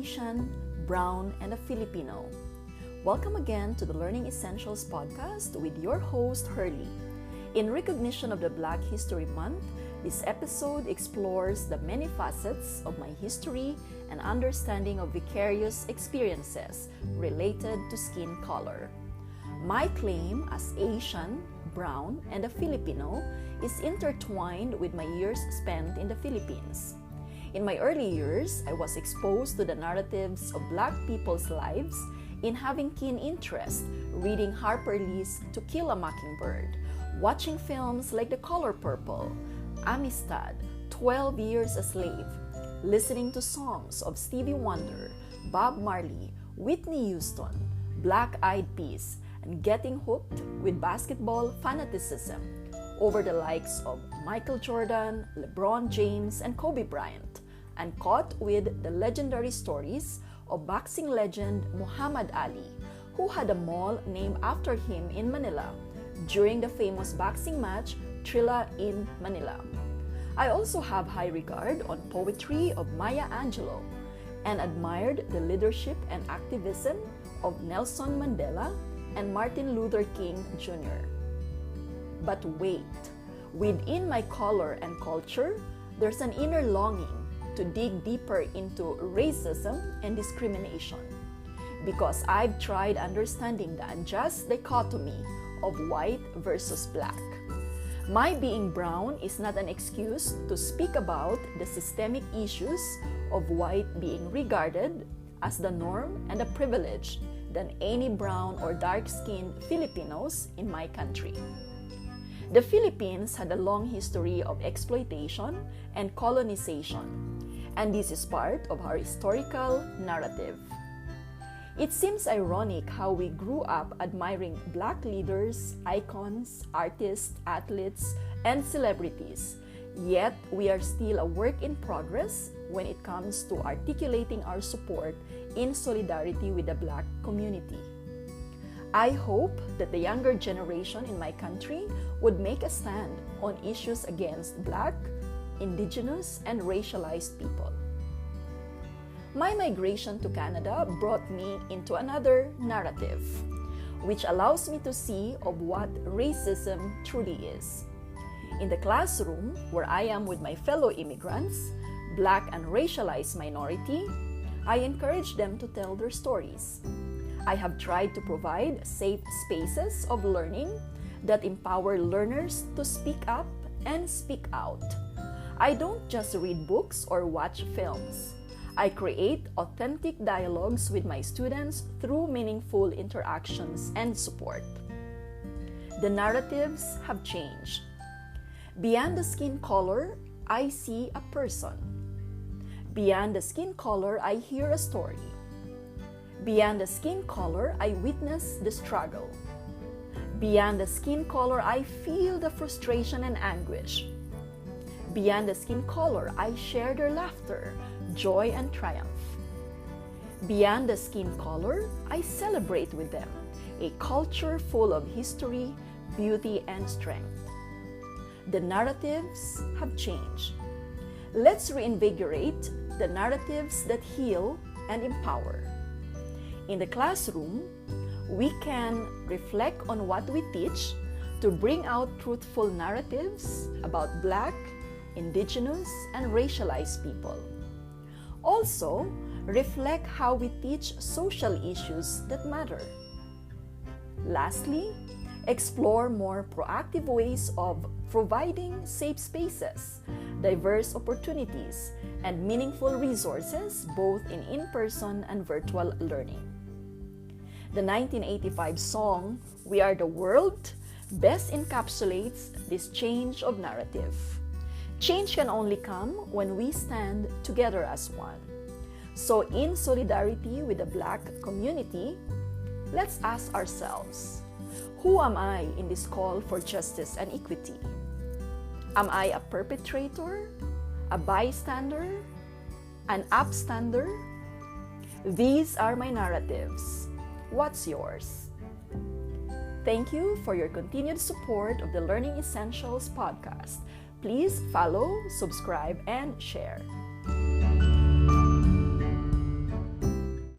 Asian, brown, and a Filipino. Welcome again to the Learning Essentials podcast with your host, Hurley. In recognition of the Black History Month, this episode explores the many facets of my history and understanding of vicarious experiences related to skin color. My claim as Asian, brown, and a Filipino is intertwined with my years spent in the Philippines. In my early years, I was exposed to the narratives of Black people's lives in having keen interest, reading Harper Lee's To Kill a Mockingbird, watching films like The Color Purple, Amistad, 12 Years a Slave, listening to songs of Stevie Wonder, Bob Marley, Whitney Houston, Black Eyed Peas, and getting hooked with basketball fanaticism over the likes of Michael Jordan, LeBron James, and Kobe Bryant, and caught with the legendary stories of boxing legend Muhammad Ali, who had a mall named after him in Manila during the famous boxing match Trilla in Manila. I also have high regard on poetry of Maya Angelou and admired the leadership and activism of Nelson Mandela and Martin Luther King Jr. But wait, within my color and culture, there's an inner longing to dig deeper into racism and discrimination, because I've tried understanding the unjust dichotomy of white versus black. My being brown is not an excuse to speak about the systemic issues of white being regarded as the norm and a privilege than any brown or dark-skinned Filipinos in my country. The Philippines had a long history of exploitation and colonization, and this is part of our historical narrative. It seems ironic how we grew up admiring Black leaders, icons, artists, athletes, and celebrities, yet we are still a work in progress when it comes to articulating our support in solidarity with the Black community. I hope that the younger generation in my country would make a stand on issues against Black, Indigenous, and racialized people. My migration to Canada brought me into another narrative, which allows me to see of what racism truly is. In the classroom, where I am with my fellow immigrants, Black and racialized minority, I encourage them to tell their stories. I have tried to provide safe spaces of learning that empower learners to speak up and speak out. I don't just read books or watch films. I create authentic dialogues with my students through meaningful interactions and support. The narratives have changed. Beyond the skin color, I see a person. Beyond the skin color, I hear a story. Beyond the skin color, I witness the struggle. Beyond the skin color, I feel the frustration and anguish. Beyond the skin color, I share their laughter, joy, and triumph. Beyond the skin color, I celebrate with them a culture full of history, beauty, and strength. The narratives have changed. Let's reinvigorate the narratives that heal and empower. In the classroom, we can reflect on what we teach to bring out truthful narratives about Black, Indigenous, and racialized people. Also, reflect how we teach social issues that matter. Lastly, explore more proactive ways of providing safe spaces, diverse opportunities, and meaningful resources both in in-person and virtual learning. The 1985 song, "We Are the World," best encapsulates this change of narrative. Change can only come when we stand together as one. So in solidarity with the Black community, let's ask ourselves, who am I in this call for justice and equity? Am I a perpetrator, a bystander, an upstander? These are my narratives. What's yours? Thank you for your continued support of the Learning Essentials podcast. Please follow, subscribe, and share.